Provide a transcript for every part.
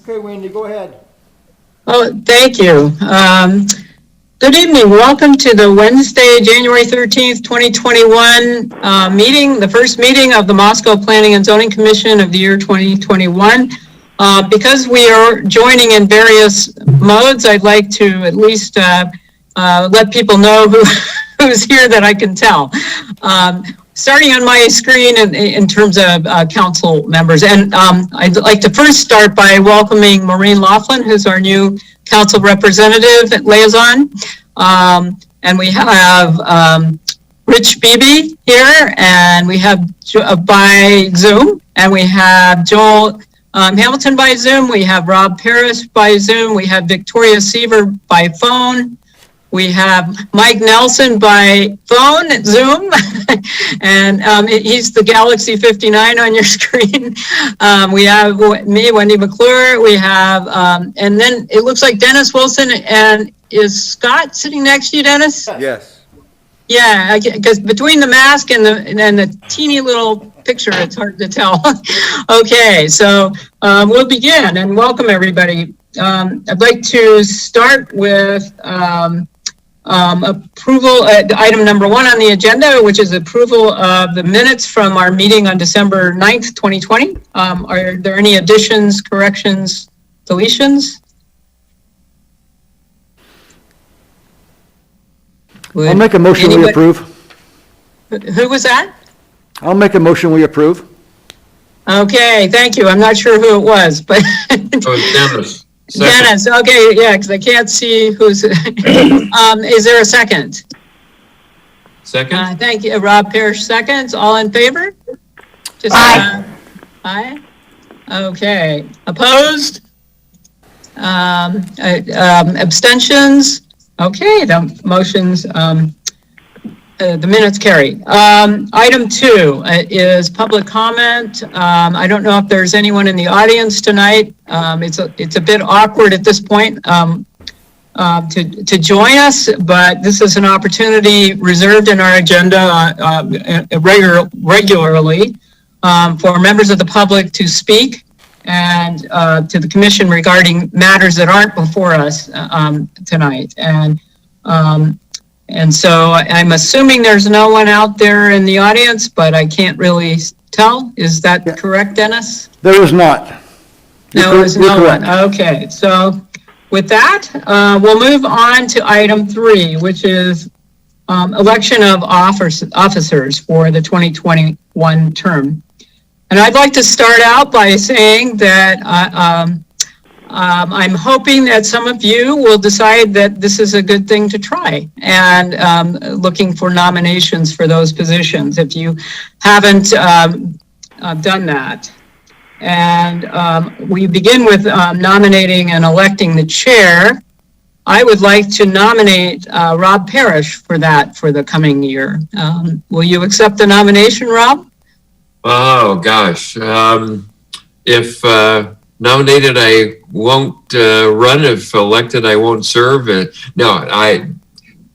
Okay, Wendy, go ahead. Oh, thank you. Good evening. Welcome to the Wednesday, January 13th, 2021 meeting, the first meeting of the Moscow Planning and Zoning Commission of the year 2021. Because we are joining in various modes, I'd like to at least let people know who's here that I can tell. Starting on my screen in terms of council members. And I'd like to first start by welcoming Maureen Laughlin, who's our new council representative at liaison. And we have Rich Beebe here, and we have by Zoom, and we have Joel Hamilton by Zoom. We have Rob Parrish by Zoom. We have Victoria Seaver by phone. We have Mike Nelson by phone at Zoom, and he's the Galaxy 59 on your screen. We have me, Wendy McClure. We have, and then it looks like Dennis Wilson, and is Scott sitting next to you, Dennis? Yes. Yeah, because between the mask and the teeny little picture, it's hard to tell. Okay, so we'll begin, and welcome everybody. I'd like to start with approval, item number 1 on the agenda, which is approval of the minutes from our meeting on December 9th, 2020. Are there any additions, corrections, deletions? I'll make a motion we approve. Who was that? I'll make a motion we approve. Okay, thank you. I'm not sure who it was, but Dennis. Dennis, okay, yeah, because I can't see who's, is there a second? Second? Thank you, Rob Parrish seconds. All in favor? Just, Aye. Aye? Okay. Opposed? Abstentions? Okay, the motions, the minutes carry. Item 2 is public comment. I don't know if there's anyone in the audience tonight. It's a bit awkward at this point to join us, but this is an opportunity reserved in our agenda regularly for members of the public to speak and to the commission regarding matters that aren't before us tonight. And so I'm assuming there's no one out there in the audience, but I can't really tell. Is that correct, Dennis? There is not. No, there's no one. Okay, so with that, we'll move on to item 3, which is election of officers for the 2021 term. And I'd like to start out by saying that I'm hoping that some of you will decide that this is a good thing to try, and looking for nominations for those positions if you haven't done that. And we begin with nominating and electing the chair. I would like to nominate Rob Parrish for that for the coming year. Will you accept the nomination, Rob? Oh, gosh. If nominated, I won't run. If elected, I won't serve. No,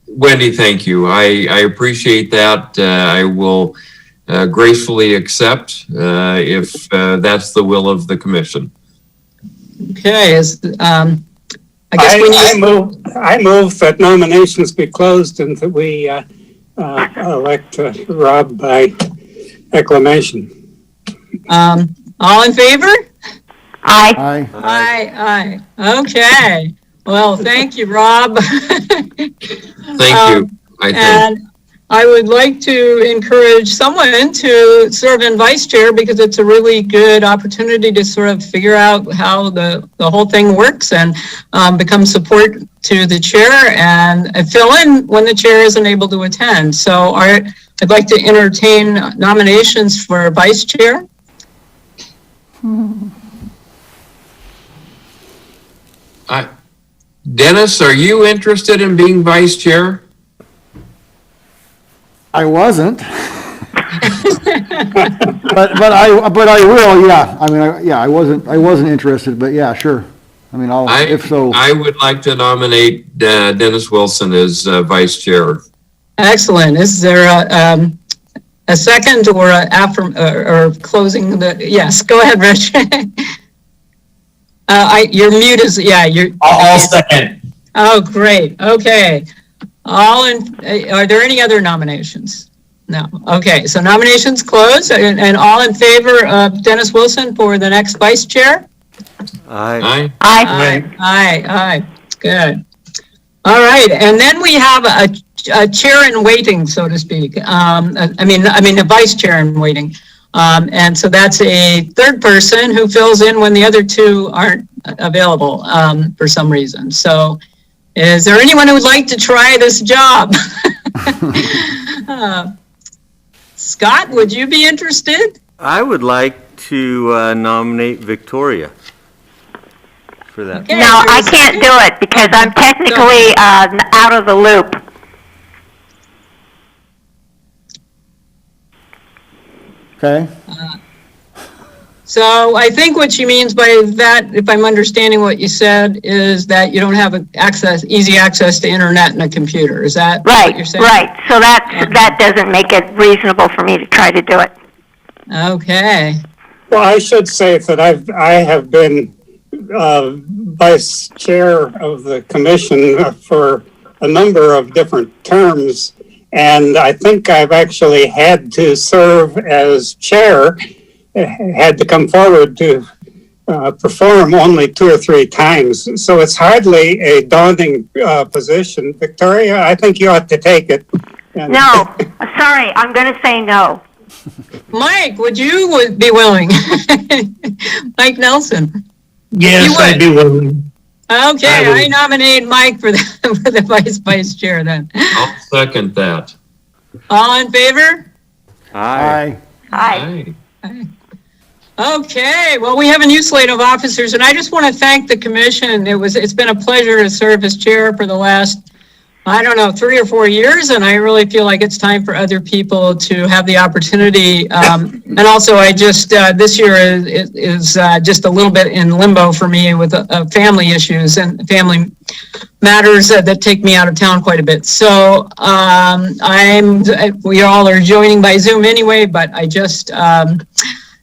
Wendy, thank you. I appreciate that. I will gracefully accept if that's the will of the commission. Okay, I move that nominations be closed and that we elect Rob by acclamation. All in favor? Aye. Aye. Aye. Okay. Well, thank you, Rob. Thank you. And I would like to encourage someone to serve in vice chair, because it's a really good opportunity to sort of figure out how the whole thing works and become support to the chair and fill in when the chair isn't able to attend. So I'd like to entertain nominations for vice chair. Dennis, are you interested in being vice chair? I wasn't. but I will, yeah. I mean, I wasn't interested, but yeah, sure. I mean, if so. I would like to nominate Dennis Wilson as vice chair. Excellent. Is there a second or closing the? Yes, go ahead, Rich. Your mute is, yeah, you're. I'll second. Oh, great. Okay. Are there any other nominations? No. Okay. So nominations closed, and all in favor of Dennis Wilson for the next vice chair? Aye. Aye. Good. All right. And then we have a chair in waiting, so to speak. I mean, a vice chair in waiting. And so that's a third person who fills in when the other two aren't available for some reason. So is there anyone who would like to try this job? Scott, would you be interested? I would like to nominate Victoria for that. Okay, No, I can't do it because I'm technically out of the loop. Okay, So I think what she means by that, if I'm understanding what you said, is that you don't have easy access to internet and a computer. Is that what you're saying? Right. So that doesn't make it reasonable for me to try to do it. Okay. Well, I should say that I have been vice chair of the commission for a number of different terms, and I think I've actually had to serve as chair, had to come forward to perform only 2 or 3 times. So it's hardly a daunting position. Victoria, I think you ought to take it. And No, sorry, I'm going to say no. Mike, would you be willing? Mike Nelson. Yes, You would. I'd be willing. Okay, I would. I nominate Mike for the vice chair then. I'll second that. All in favor? Aye. Hi. Aye. Okay, well, we have a new slate of officers, and I just want to thank the commission. It's been a pleasure to serve as chair for the last, 3 or 4 years, and I really feel like it's time for other people to have the opportunity. And also, I just, this year is just a little bit in limbo for me with family issues and family matters that take me out of town quite a bit. So we all are joining by Zoom anyway, but I just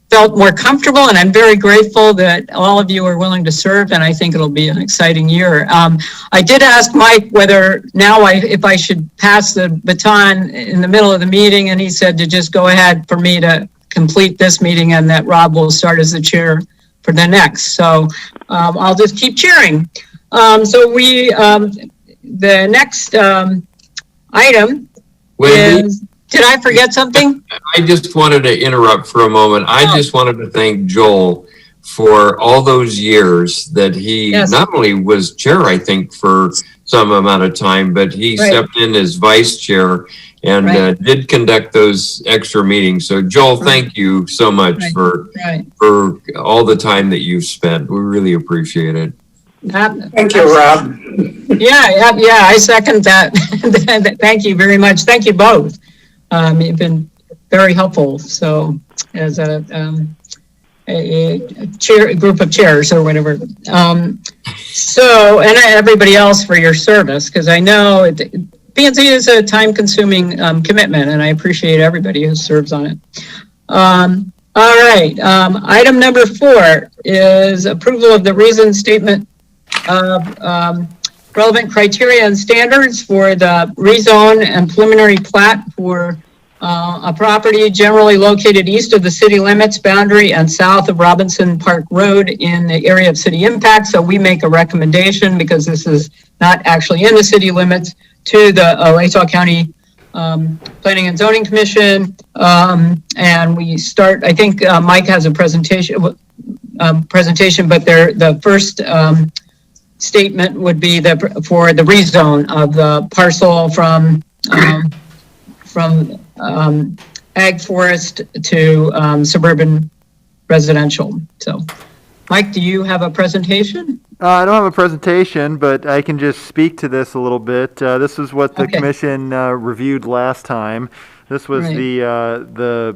felt more comfortable, and I'm very grateful that all of you are willing to serve, and I think it'll be an exciting year. I did ask Mike whether now if I should pass the baton in the middle of the meeting, and he said to just go ahead for me to complete this meeting, and that Rob will start as the chair for the next. So I'll just keep cheering. The next item Wendy, is, did I forget something? I just wanted to interrupt for a moment. I just wanted to thank Joel for all those years that he Yes. not only was chair, I think, for some amount of time, but he Right. stepped in as vice chair and Right. did conduct those extra meetings. So Joel, thank you so much Right. for Right. all the time that you've spent. We really appreciate it. thank you, Rob. Yeah, I second that. Thank you very much. Thank you both. You've been very helpful. So as a chair, a group of chairs or whatever. And everybody else for your service, because I know P&Z is a time-consuming commitment, and I appreciate everybody who serves on it. All right. Item number 4 is approval of the reason statement of relevant criteria and standards for the rezone and preliminary plat for a property generally located east of the city limits boundary and south of Robinson Park Road in the area of city impact. So we make a recommendation, because this is not actually in the city limits, to the Latah County Planning and Zoning Commission. And we start, I think Mike has a presentation, but the first statement would be for the rezone of the parcel from ag forest to suburban residential. So, Mike, do you have a presentation? I don't have a presentation, but I can just speak to this a little bit. This is what the Okay. commission reviewed last time. This was Right. the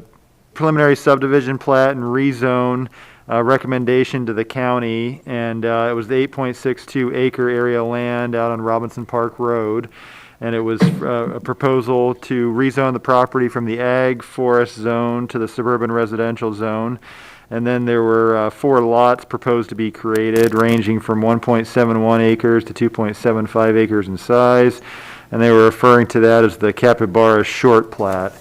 preliminary subdivision plat and rezone recommendation to the county, and it was the 8.62 acre area of land out on Robinson Park Road. And it was a proposal to rezone the property from the ag forest zone to the suburban residential zone. And then there were 4 lots proposed to be created, ranging from 1.71 acres to 2.75 acres in size. And they were referring to that as the Capybara Short Plat.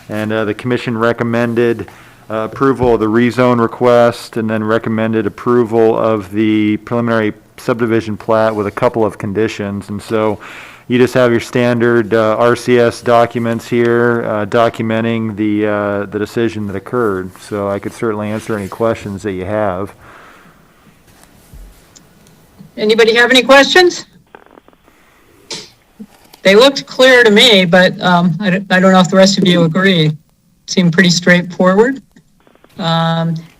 And the commission recommended approval of the rezone request, and then recommended approval of the preliminary subdivision plat with a couple of conditions. And so you just have your standard RCS documents here documenting the decision that occurred. So I could certainly answer any questions that you have. Anybody have any questions? They looked clear to me, but I don't know if the rest of you agree. Seemed pretty straightforward.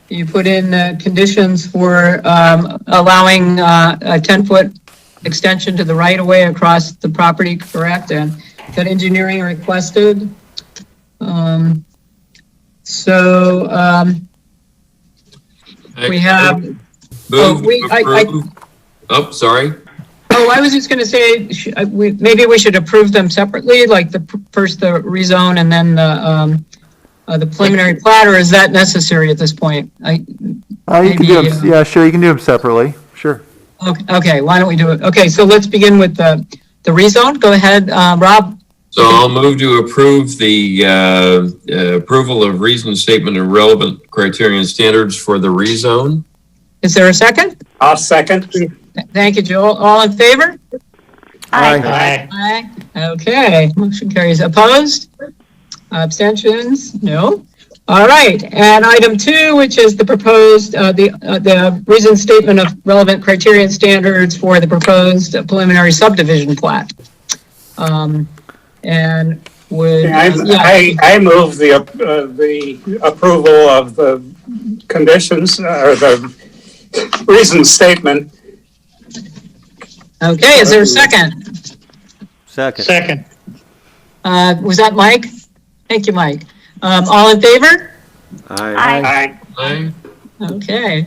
You put in conditions for allowing a 10-foot extension to the right-of-way across the property, correct? And that engineering requested. We have. Move, I approve. Oh, sorry. Oh, I was just going to say, maybe we should approve them separately, like first the rezone and then the preliminary plat, or is that necessary at this point? You can do them, yeah, sure, you can do them separately, sure. Okay, why don't we do it? Okay, so let's begin with the rezone. Go ahead, Rob. So I'll move to approve the approval of reason statement and relevant criterion standards for the rezone. Is there a second? I'll second. Thank you, Joel. All in favor? Aye. Aye. Okay, motion carries. Opposed? Abstentions? No. All right, and item 2, which is the proposed, the reason statement of relevant criterion standards for the proposed preliminary subdivision plat. And would, I move the approval of the conditions or the reason statement. Okay, is there a second? Second. Was that Mike? Thank you, Mike. All in favor? Aye. Aye. Okay.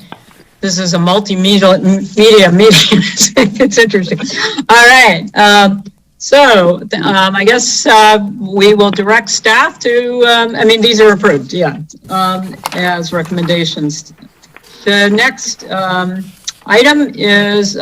This is a multimedia meeting. It's interesting. All right. I guess we will direct staff to, these are approved, yeah, as recommendations. The next item is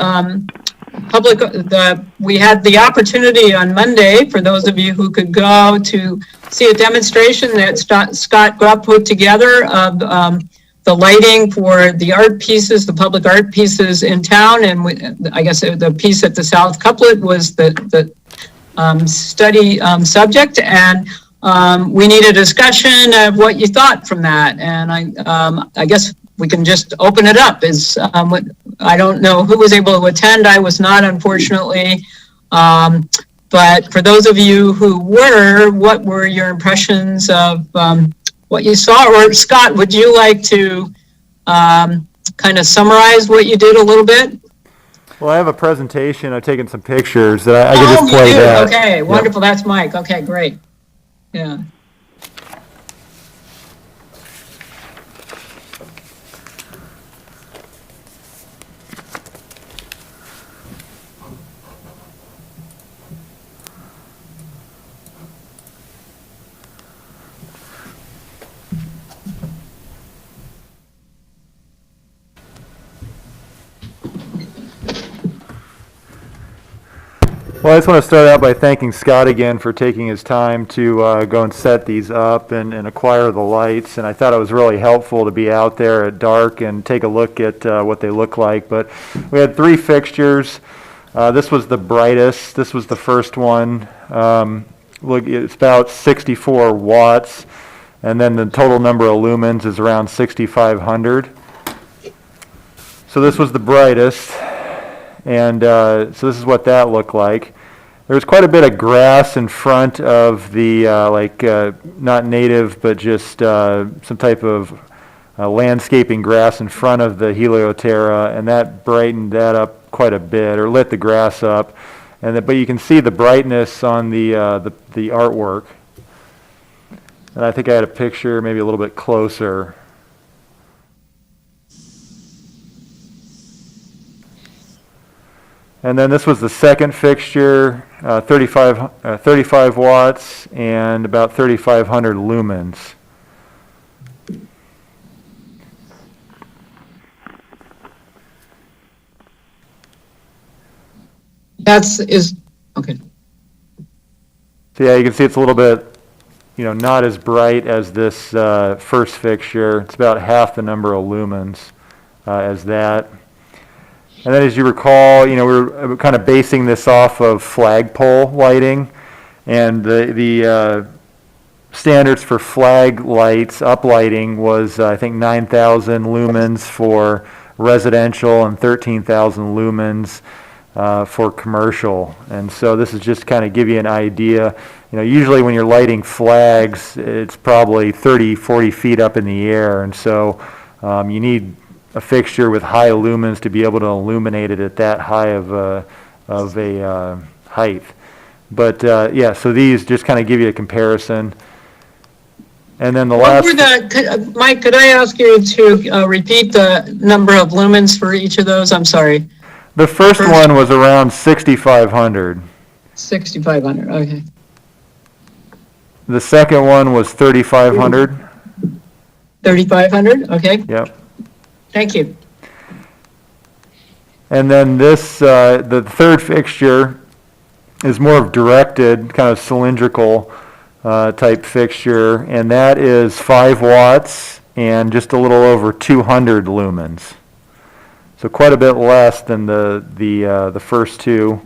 we had the opportunity on Monday, for those of you who could go, to see a demonstration that Scott Grubb put together of the lighting for the art pieces, the public art pieces in town. And I guess the piece at the South Couplet was the study subject. And we need a discussion of what you thought from that. And I guess we can just open it up. I don't know who was able to attend. I was not, unfortunately. But for those of you who were, what were your impressions of what you saw? Or Scott, would you like to kind of summarize what you did a little bit? Well, I have a presentation. I've taken some pictures that I could just play you do? that. Okay, wonderful. Yep. That's Mike. Okay, great. Yeah. Well, I just want to start out by thanking Scott again for taking his time to go and set these up and acquire the lights. And I thought it was really helpful to be out there at dark and take a look at what they look like. But we had 3 fixtures. This was the brightest. This was the first one. Look, it's about 64 watts. And then the total number of lumens is around 6,500. So this was the brightest. And so this is what that looked like. There was quite a bit of grass in front of the, not native, but just some type of landscaping grass in front of the Helioterra, and that brightened that up quite a bit, or lit the grass up. But you can see the brightness on the artwork. And I think I had a picture maybe a little bit closer. And then this was the second fixture, 35 watts and about 3,500 lumens. Okay. So yeah, you can see it's a little bit, not as bright as this first fixture. It's about half the number of lumens as that. And then as you recall, we were kind of basing this off of flagpole lighting, and the standards for flag lights, uplighting, was I think 9,000 lumens for residential and 13,000 lumens for commercial. And so this is just kind of give you an idea. Usually when you're lighting flags, it's probably 30, 40 feet up in the air, and so you need a fixture with high lumens to be able to illuminate it at that high of a height. But yeah, so these just kind of give you a comparison. And then the last. Mike, could I ask you to repeat the number of lumens for each of those? I'm sorry. The first one was around 6,500. 6,500, okay. The second one was 3,500. 3,500, okay. Yep. Thank you. And then this, the third fixture is more of directed, kind of cylindrical type fixture, and that is 5 watts and just a little over 200 lumens. So quite a bit less than the first two.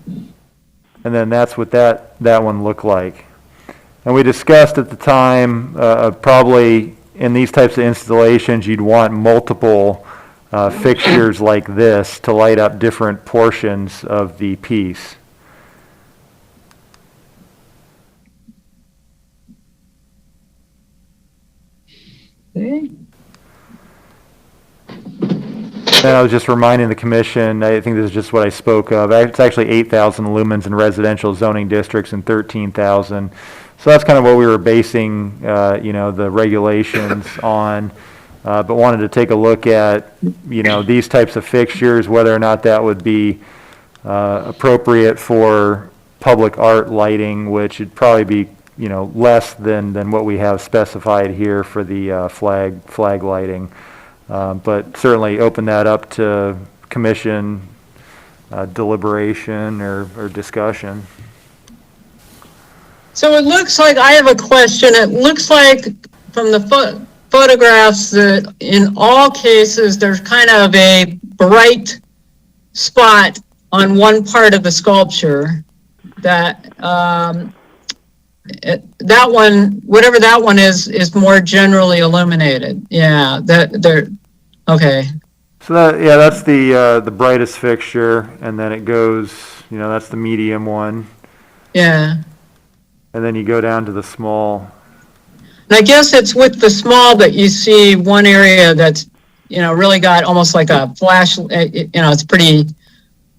And then that's what that one looked like. And we discussed at the time, probably in these types of installations, you'd want multiple fixtures like this to light up different portions of the piece. Okay. And I was just reminding the commission, I think this is just what I spoke of. It's actually 8,000 lumens in residential zoning districts and 13,000. So that's kind of what we were basing, the regulations on, but wanted to take a look at, these types of fixtures, whether or not that would be appropriate for public art lighting, which would probably be, less than what we have specified here for the flag lighting. But certainly open that up to commission deliberation or discussion. So it looks like, I have a question. It looks like from the photographs that in all cases, there's kind of a bright spot on one part of the sculpture that, that one, whatever that one is more generally illuminated. Yeah, okay. So that's the brightest fixture, and then it goes, that's the medium one. Yeah. And then you go down to the small. And I guess it's with the small that you see one area that's, really got almost like a flash, it's pretty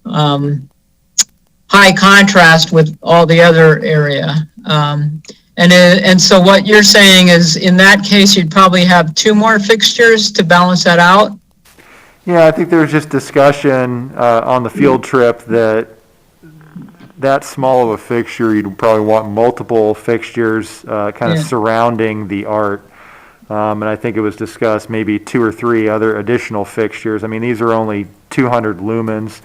high contrast with all the other area. And so what you're saying is in that case, you'd probably have 2 more fixtures to balance that out? Yeah, I think there was just discussion on the field trip that small of a fixture, you'd probably want multiple fixtures kind of surrounding the art. And I think it was discussed maybe 2 or 3 other additional fixtures. I mean, these are only 200 lumens.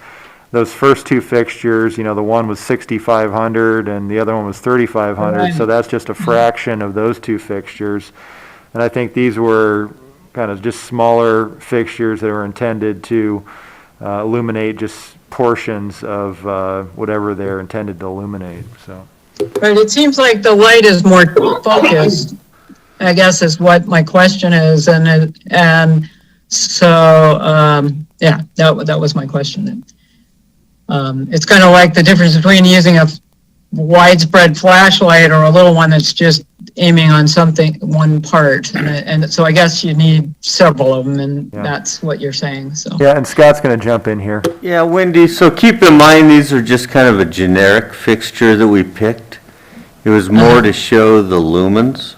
Those first 2 fixtures, the one was 6,500 and the other one was 3,500. Right. So that's just a fraction of those 2 fixtures. And I think these were kind of just smaller fixtures that were intended to illuminate just portions of whatever they're intended to illuminate. So, but it seems like the light is more focused, I guess, is what my question is, and so yeah, that was my question. It's kind of like the difference between using a widespread flashlight or a little one that's just aiming on one part, and so I guess you need several of them, and that's what you're saying. So yeah, and Scott's going to jump in here. Yeah, Wendy, so keep in mind these are just kind of a generic fixture that we picked. It was more to show the lumens.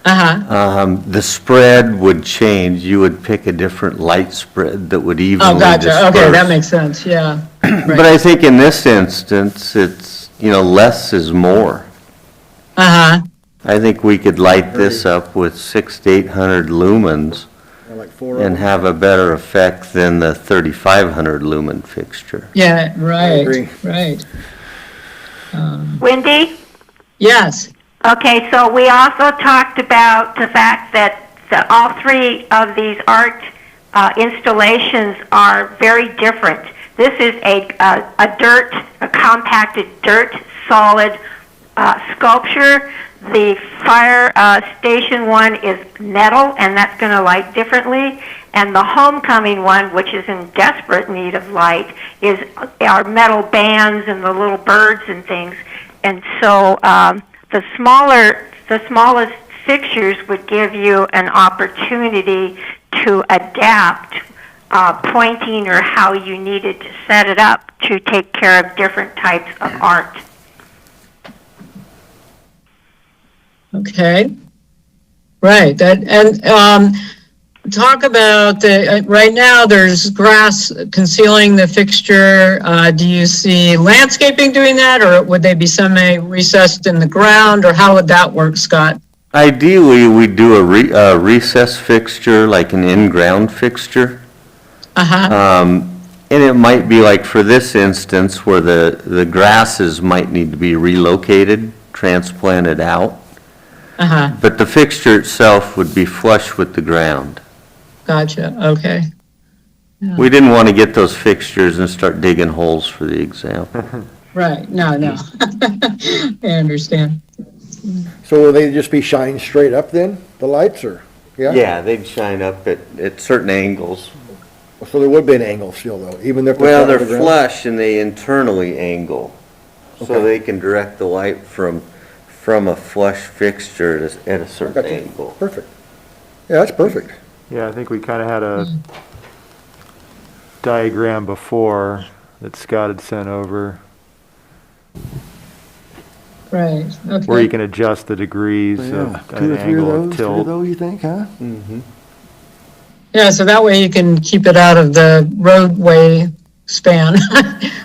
The spread would change. You would pick a different light spread that would evenly disperse. Okay, that makes sense, yeah. Right. But I think in this instance, it's, less is more. I think we could light this up with 600 to 800 lumens like 4 of and them. have a better effect than the 3,500 lumen fixture. Yeah, right, agree. right. Wendy? Yes, Okay, so we also talked about the fact that all three of these art installations are very different. This is a compacted dirt solid sculpture. The fire station one is metal, and that's going to light differently. And the homecoming one, which is in desperate need of light, is our metal bands and the little birds and things. And so the smallest fixtures would give you an opportunity to adapt pointing or how you needed to set it up to take care of different types of art. okay. Right, talk about right now there's grass concealing the fixture. Do you see landscaping doing that, or would they be semi-recessed in the ground, or how would that work, Scott? Ideally, we do a recess fixture, like an in-ground fixture. Uh-huh, And it might be like for this instance where the grasses might need to be relocated, transplanted out. uh-huh, But the fixture itself would be flush with the ground. gotcha, okay. We didn't want to get those fixtures and start digging holes for the example. Right, no, I understand. So will they just be shined straight up then, the lights, or? Yeah, they'd shine up at certain angles. So there would be an angle still though, even if Well, they're they're flat to the ground? flush and they internally angle. So Okay. they can direct the light from a flush fixture at a certain Gotcha. angle. Perfect. Yeah, that's perfect. Yeah, I think we kind of had a diagram before that Scott had sent over, Right, okay. where you can adjust the degrees Yeah, of 2 an or 3 of angle of those, 3 of tilt. those, you think, huh? Yeah, so that way you can keep it out of the roadway span,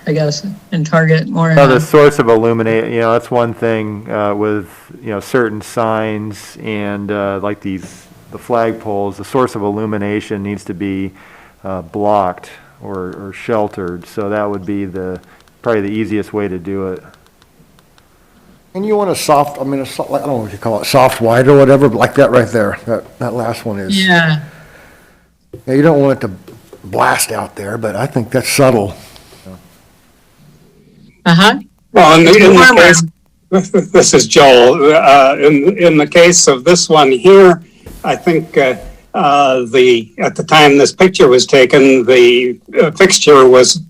I guess, and target more. Now, the source of illuminate, that's one thing with, certain signs and like the flagpoles, the source of illumination needs to be blocked or sheltered. So that would be probably the easiest way to do it. And you want a soft, I don't know what you call it, soft white or whatever, but like that right there, that last one is. Yeah, Yeah, you don't want it to blast out there, but I think that's subtle. uh-huh. Well, in the Warmer. case, this is Joel. In the case of this one here, I think at the time this picture was taken, the fixture was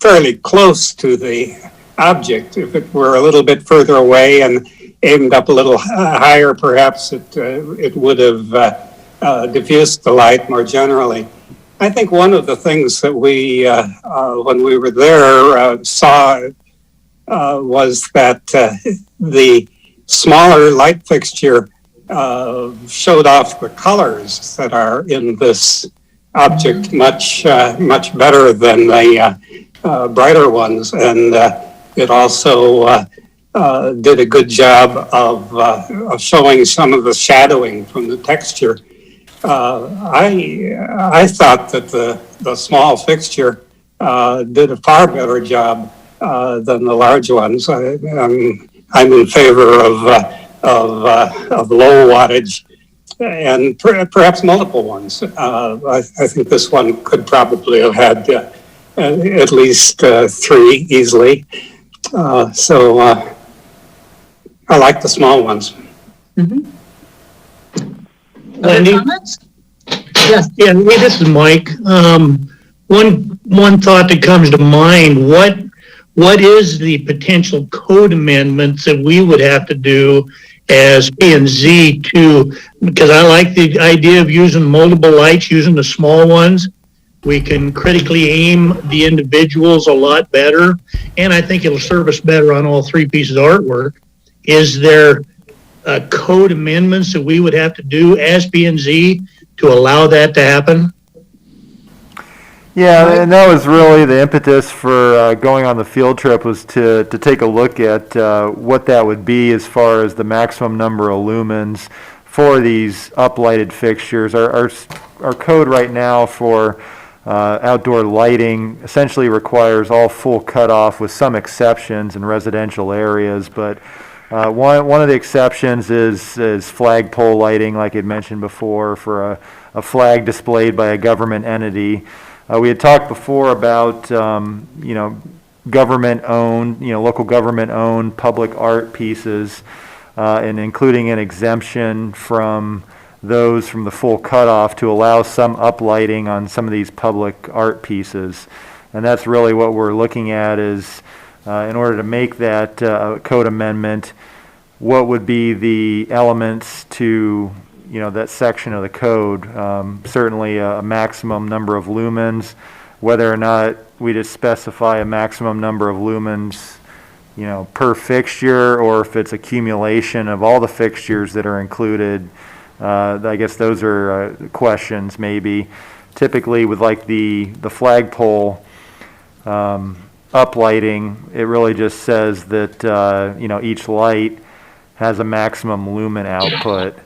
fairly close to the object. If it were a little bit further away and aimed up a little higher, perhaps it would have diffused the light more generally. I think one of the things that we, when we were there, saw was that the smaller light fixture showed off the colors that are in this object much better than the brighter ones, and it also did a good job of showing some of the shadowing from the texture. I thought that the small fixture did a far better job than the large ones. I'm in favor of low wattage and perhaps multiple ones. I think this one could probably have had at least 3 easily. So I like the small ones. Other Wendy? comments? Yes, Yeah, hey, this is Mike. One thought that comes to mind, what is the potential code amendments that we would have to do as P and Z because I like the idea of using multiple lights, using the small ones. We can critically aim the individuals a lot better, and I think it'll serve us better on all 3 pieces of artwork. Is there code amendments that we would have to do as P and Z to allow that to happen? Yeah, and that was really the impetus for going on the field trip, was to take a look at what that would be as far as the maximum number of lumens for these uplighted fixtures. Our our code right now for outdoor lighting essentially requires all full cutoff with some exceptions in residential areas, but one of the exceptions is flagpole lighting, like I mentioned before, for a flag displayed by a government entity. We had talked before about, government-owned, local government-owned public art pieces, and including an exemption from those from the full cutoff to allow some uplighting on some of these public art pieces. And that's really what we're looking at is, in order to make that code amendment, what would be the elements to, that section of the code? Certainly a maximum number of lumens, whether or not we just specify a maximum number of lumens, per fixture, or if it's accumulation of all the fixtures that are included. I guess those are questions maybe. Typically with like the flagpole uplighting, it really just says that, each light has a maximum lumen output.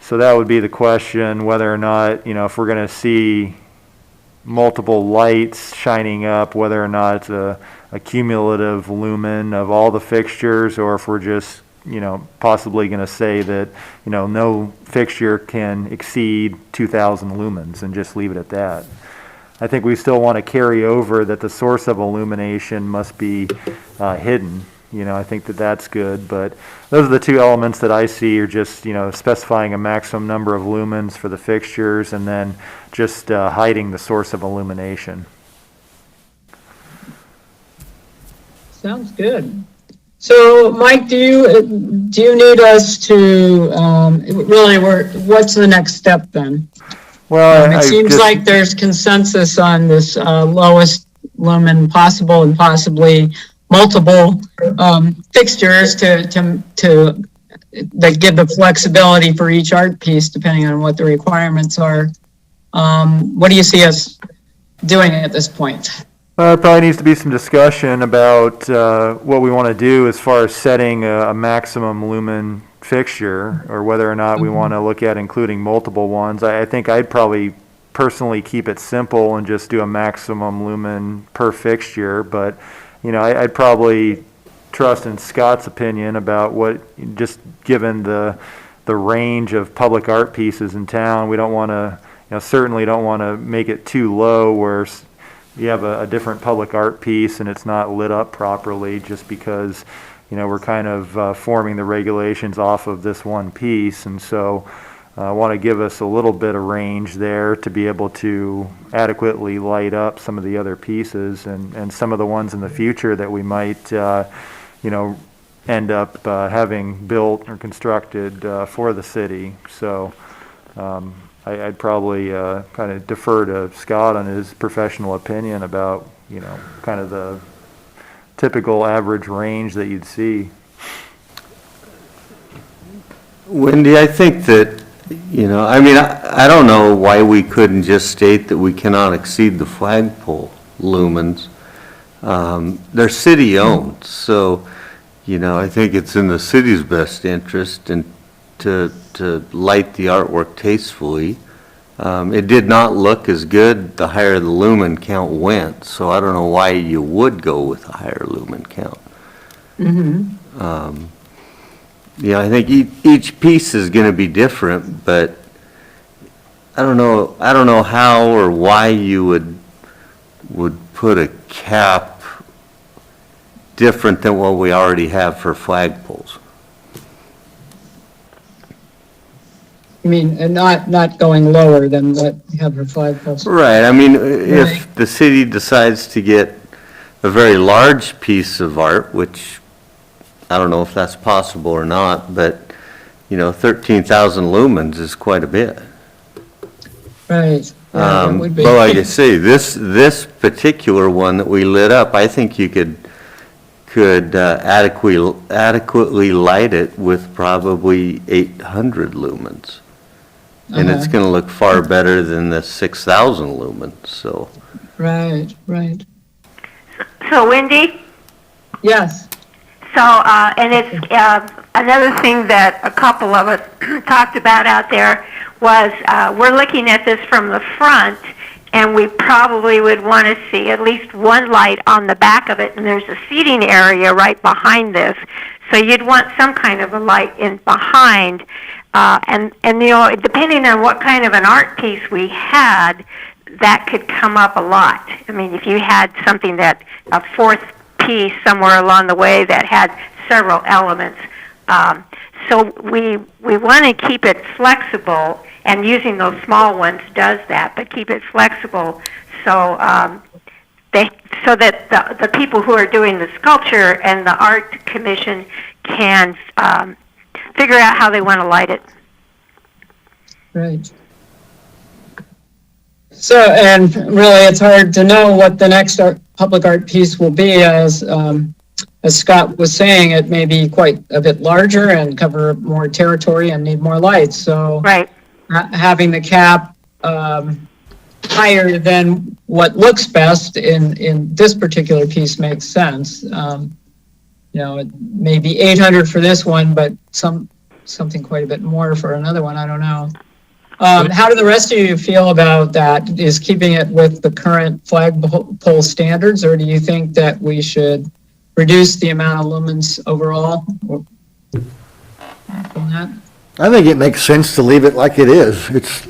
So that would be the question, whether or not, if we're going to see multiple lights shining up, whether or not it's a cumulative lumen of all the fixtures, or if we're just, possibly going to say that, no fixture can exceed 2,000 lumens and just leave it at that. I think we still want to carry over that the source of illumination must be hidden. I think that that's good, but those are the two elements that I see are just, specifying a maximum number of lumens for the fixtures and then just hiding the source of illumination. Sounds good. So, Mike, do you need us to, what's the next step then? Well, it seems like there's consensus on this lowest lumen possible and possibly multiple fixtures that give the flexibility for each art piece depending on what the requirements are. What do you see us doing at this point? There probably needs to be some discussion about what we want to do as far as setting a maximum lumen fixture, or whether or not we want to look at including multiple ones. I think I'd probably personally keep it simple and just do a maximum lumen per fixture, but I'd probably trust in Scott's opinion about what, just given the range of public art pieces in town, we don't want to, certainly don't want to make it too low where you have a different public art piece and it's not lit up properly just because, we're kind of forming the regulations off of this one piece. And so I want to give us a little bit of range there to be able to adequately light up some of the other pieces and some of the ones in the future that we might, end up having built or constructed for the city. So I'd probably kind of defer to Scott on his professional opinion about, kind of the typical average range that you'd see. Wendy, I think that, I don't know why we couldn't just state that we cannot exceed the flagpole lumens. They're city-owned, so, I think it's in the city's best interest and to light the artwork tastefully. It did not look as good the higher the lumen count went, so I don't know why you would go with a higher lumen count. Mm-hmm. I think each piece is going to be different, but I don't know how or why you would put a cap different than what we already have for flagpoles. I mean, and not going lower than what you have for flagpoles. Right. I mean, if the city decides to get a very large piece of art, which I don't know if that's possible or not, but 13,000 lumens is quite a bit. Right. It would be. But like I say, this particular one that we lit up, I think you could adequately light it with probably 800 lumens. And it's going to look far better than the 6,000 lumens, so. Right. So Wendy? Yes. So, and it's another thing that a couple of us talked about out there was we're looking at this from the front, and we probably would want to see at least one light on the back of it, and there's a seating area right behind this. So you'd want some kind of a light in behind, and you know, depending on what kind of an art piece we had, that could come up a lot. I mean, if you had something that, a fourth piece somewhere along the way that had several elements. So we want to keep it flexible, and using those small ones does that, but keep it flexible so so that the people who are doing the sculpture and the art commission can figure out how they want to light it. Right. So, and really, it's hard to know what the next public art piece will be, as Scott was saying, it may be quite a bit larger and cover more territory and need more lights. So, right, having the cap higher than what looks best in this particular piece makes sense. You know, it may be 800 for this one, but something quite a bit more for another one. I don't know. How do the rest of you feel about that? Is keeping it with the current flagpole standards, or do you think that we should reduce the amount of lumens overall from that? I think it makes sense to leave it like it is. It's,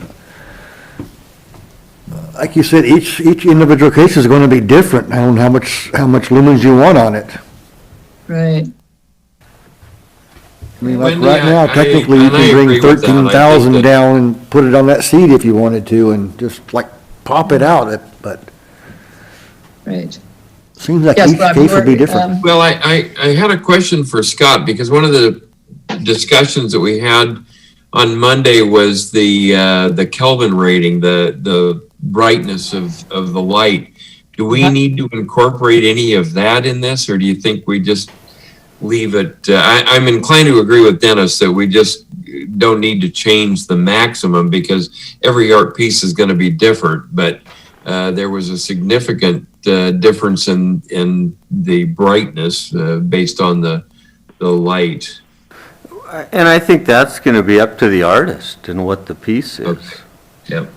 like you said, each individual case is going to be different on how much lumens you want on it. Right. I mean, like Wendy, right now, technically, you and I can agree bring with that. I think 13,000 that- down and put it on that seat if you wanted to, and just like pop it out, but Right. seems like Yes, each Rob, case you would be were, different. Well, I had a question for Scott, because one of the discussions that we had on Monday was the Kelvin rating, the brightness of the light. Do we need to incorporate any of that in this, or do you think we just leave it? I'm inclined to agree with Dennis that we just don't need to change the maximum, because every art piece is going to be different, but there was a significant difference in the brightness based on the light. And I think that's going to be up to the artist and what the piece is. Okay. Yep.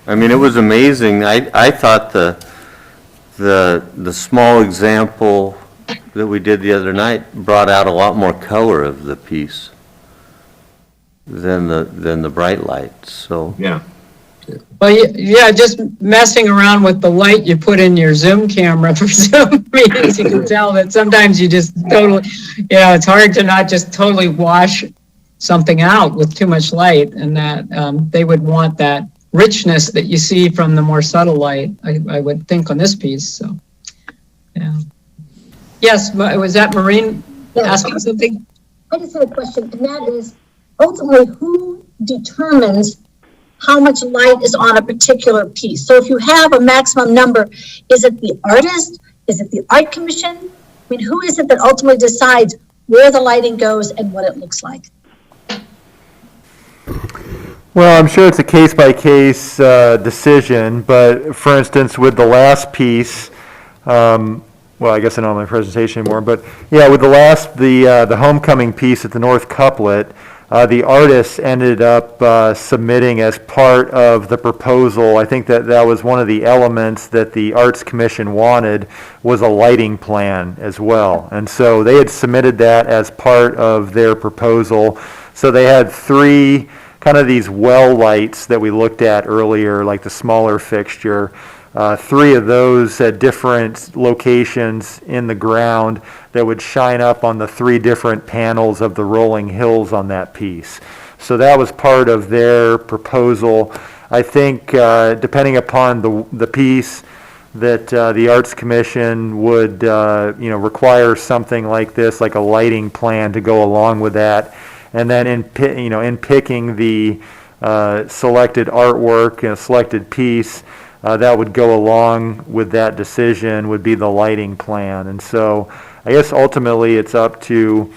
I mean, it was amazing. I thought the small example that we did the other night brought out a lot more color of the piece than the bright lights. So Yeah. Well, yeah, just messing around with the light you put in your Zoom camera for Zoom meetings, you can tell that sometimes you just totally, you know, it's hard to not just totally wash something out with too much light, and that they would want that richness that you see from the more subtle light, I would think, on this piece. So, yeah. Yes, was that Maureen asking something? I just had a question, and that is, ultimately, who determines how much light is on a particular piece? So if you have a maximum number, is it the artist? Is it the art commission? I mean, who is it that ultimately decides where the lighting goes and what it looks like? Well, I'm sure it's a case-by-case decision, but for instance, with the last piece, well, I guess I don't have my presentation anymore, but yeah, with the homecoming piece at the North Couplet, the artist ended up submitting as part of the proposal. I think that was one of the elements that the Arts Commission wanted, was a lighting plan as well. And so they had submitted that as part of their proposal. So they had three kind of these well lights that we looked at earlier, like the smaller fixture. Three of those at different locations in the ground that would shine up on the three different panels of the rolling hills on that piece. So that was part of their proposal. I think depending upon the piece, that the Arts Commission would require something like this, like a lighting plan to go along with that. And then in picking the selected artwork and a selected piece, that would go along with that decision would be the lighting plan. And so I guess ultimately it's up to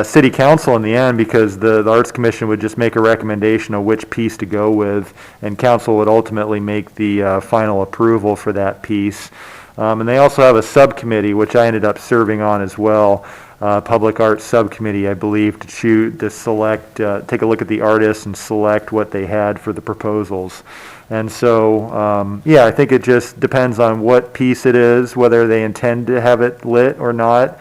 City Council in the end, because the Arts Commission would just make a recommendation of which piece to go with, and Council would ultimately make the final approval for that piece. And they also have a subcommittee, which I ended up serving on as well, Public Art Subcommittee, I believe, to select, take a look at the artists and select what they had for the proposals. And so, yeah, I think it just depends on what piece it is, whether they intend to have it lit or not.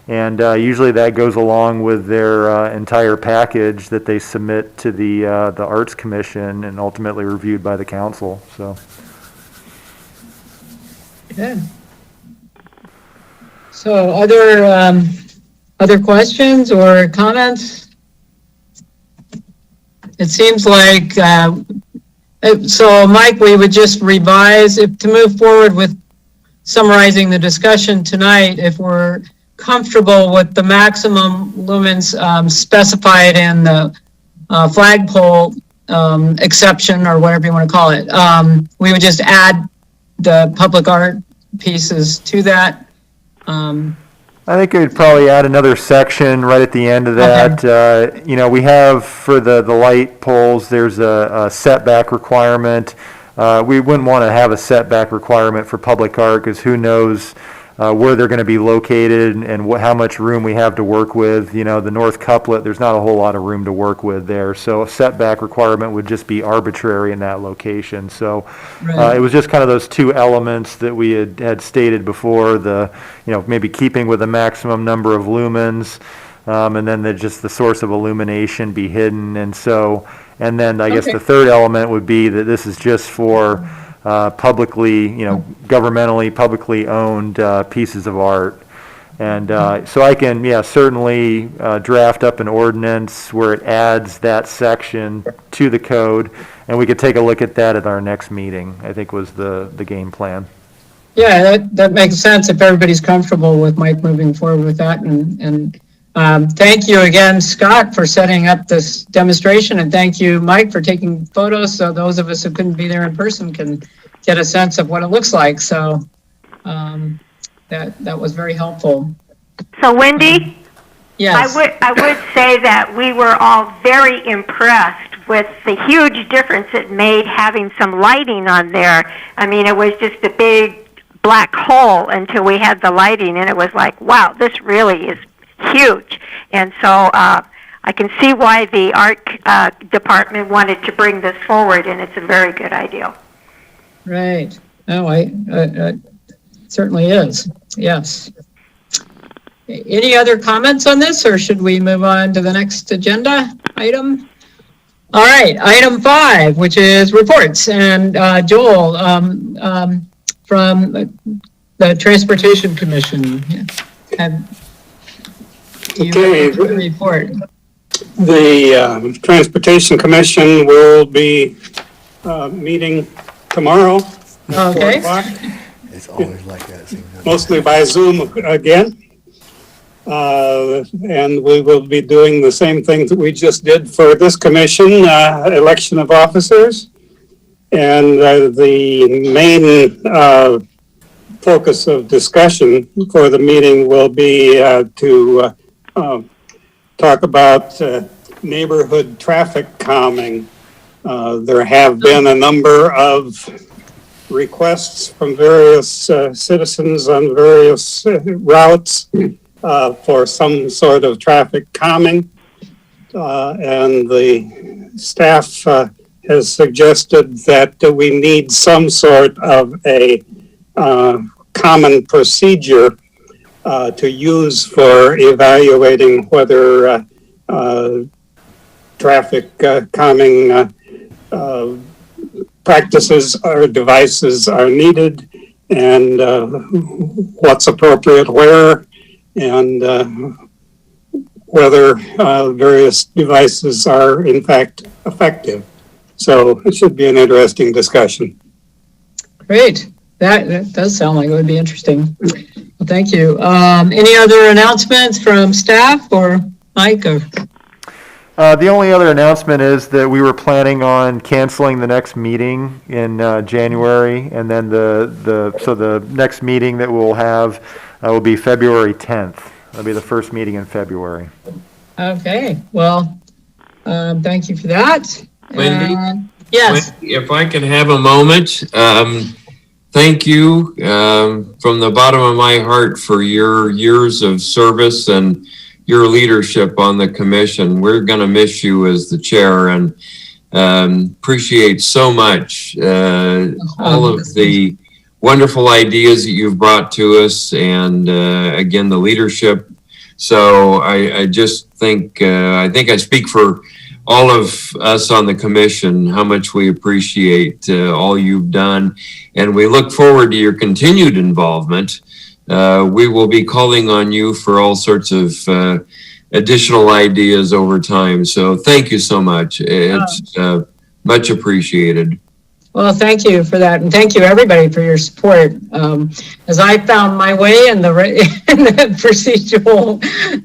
And usually that goes along with their entire package that they submit to the Arts Commission and ultimately reviewed by the council, so. Good. So other questions or comments? It seems like, so Mike, we would just revise if to move forward with summarizing the discussion tonight, if we're comfortable with the maximum lumens specified in the flagpole exception, or whatever you want to call it. We would just add the public art pieces to that. I think we'd probably add another section right at the end of that. Okay. You know, we have for the light poles, there's a setback requirement. We wouldn't want to have a setback requirement for public art because who knows where they're going to be located and how much room we have to work with. You know, the north couplet, there's not a whole lot of room to work with there. So a setback requirement would just be arbitrary in that location. So Right. it was just kind of those two elements that we had stated before, maybe keeping with the maximum number of lumens, and then just the source of illumination be hidden. And then I guess Okay. the third element would be that this is just for publicly, governmentally, publicly owned pieces of art. And so I can, certainly draft up an ordinance where it adds that section to the code, and we could take a look at that at our next meeting, I think was the game plan. Yeah, that makes sense if everybody's comfortable with Mike moving forward with that. And thank you again, Scott, for setting up this demonstration. And thank you, Mike, for taking photos so those of us who couldn't be there in person can get a sense of what it looks like. So that was very helpful. So Wendy, Yes. I would say that we were all very impressed with the huge difference it made having some lighting on there. I mean, it was just a big black hole until we had the lighting, and it was like, wow, this really is huge. And so I can see why the art department wanted to bring this forward, and it's a very good idea. Right. No, it certainly is. Yes. Any other comments on this, or should we move on to the next agenda item? All right, item 5, which is reports. And Joel, from the Transportation Commission, do you have a report? The Transportation Commission will be meeting tomorrow at 4 Okay. o'clock, It's always like that. mostly by Zoom again. And we will be doing the same things that we just did for this commission, election of officers. And the main focus of discussion for the meeting will be to talk about neighborhood traffic calming. There have been a number of requests from various citizens on various routes for some sort of traffic calming. And the staff has suggested that we need some sort of a common procedure to use for evaluating whether traffic calming practices or devices are needed, and what's appropriate where, and whether various devices are in fact effective. So it should be an interesting discussion. Great. That does sound like it would be interesting. Well, thank you. Any other announcements from staff or Mike? Or? The only other announcement is that we were planning on canceling the next meeting in January, and then the next meeting that we'll have will be February 10th. That'll be the first meeting in February. Okay. Well, thank you for that. Wendy? Yes. If I can have a moment, thank you from the bottom of my heart for your years of service and your leadership on the commission. We're going to miss you as the chair, and appreciate so much all of the wonderful ideas that you've brought to us, and again, the leadership. So I just think, I think I speak for all of us on the commission, how much we appreciate all you've done, and we look forward to your continued involvement. We will be calling on you for all sorts of additional ideas over time. So thank you so much. It's much appreciated. Well, thank you for that, and thank you everybody for your support. As I found my way in the procedural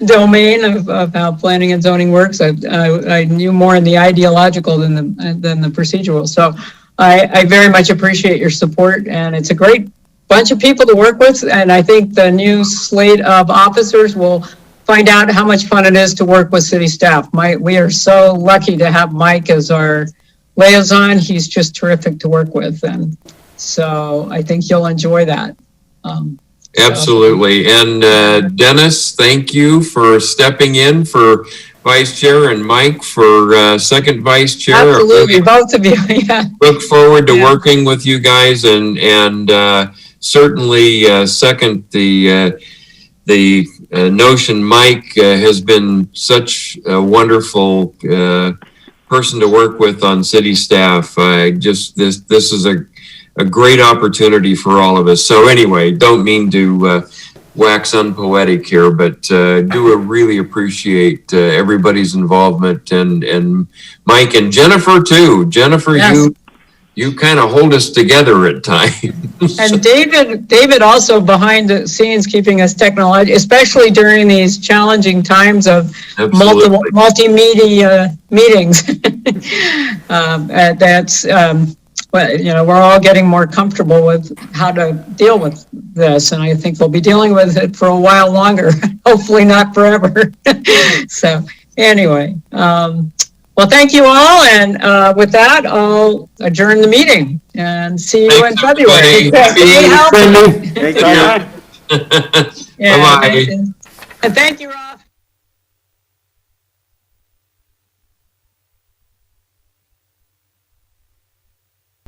domain of how planning and zoning works, I knew more in the ideological than the procedural. So I very much appreciate your support, and it's a great bunch of people to work with. And I think the new slate of officers will find out how much fun it is to work with city staff. We are so lucky to have Mike as our liaison. He's just terrific to work with, and so I think you'll enjoy that. Absolutely. And Dennis, thank you for stepping in for vice chair, and Mike for second vice chair. Absolutely, both of you. Yeah. Look forward to working with you guys, and certainly second the notion. Mike has been such a wonderful person to work with on city staff. This is a great opportunity for all of us. So anyway, don't mean to wax unpoetic here, but do really appreciate everybody's involvement, and Mike and Jennifer too. Jennifer, yes. You kind of hold us together at times. And David also behind the scenes keeping us technology, especially during these challenging times of multimedia meetings. We're all getting more comfortable with how to deal with this, and I think we'll be dealing with it for a while longer. Hopefully not forever. So anyway. Well, thank you all, and with that, I'll adjourn the meeting and see you in February. Stay healthy. Thank you. Bye-bye. And thank you, Rob.